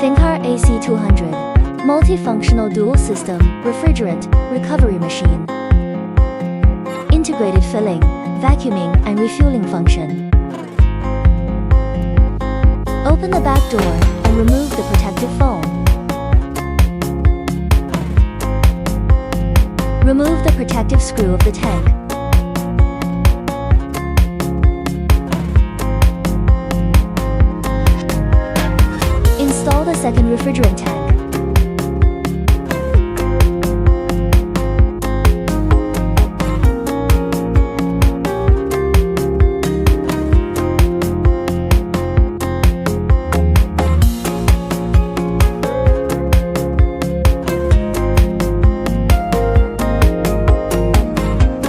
THINKCAR AC200 Multifunctional Dual System Refrigerant Recovery Machine. Integrated filling, vacuuming, and refueling function. Open the back door and remove the protective foam. Remove the protective screw of the tank. Install the second refrigerant tank.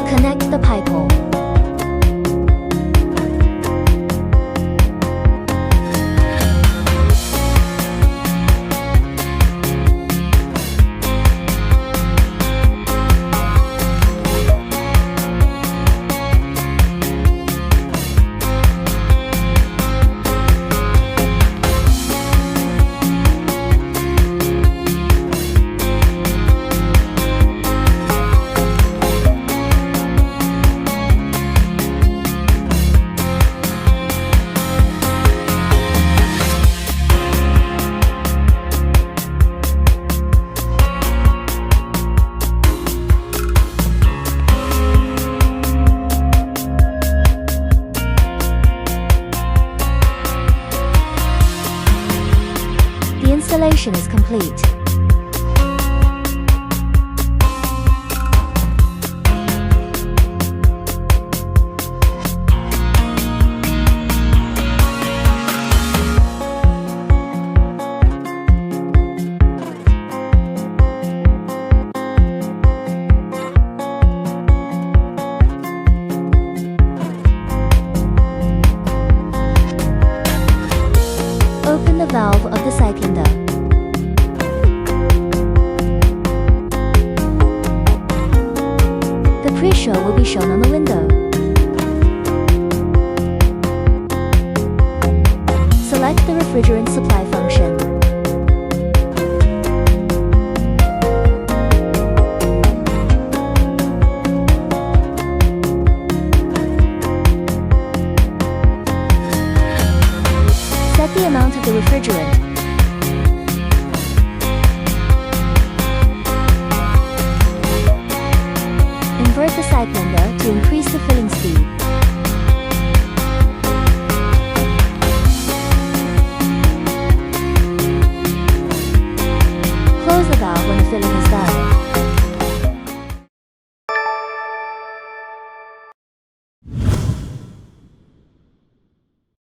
Connect the pipe hole. The installation is complete. Open the valve of the cylinder. The pre-show will be shown on the window. Select the refrigerant supply function. Set the amount of the refrigerant. Invert the cylinder to increase the filling speed. Close the valve when the filling is done.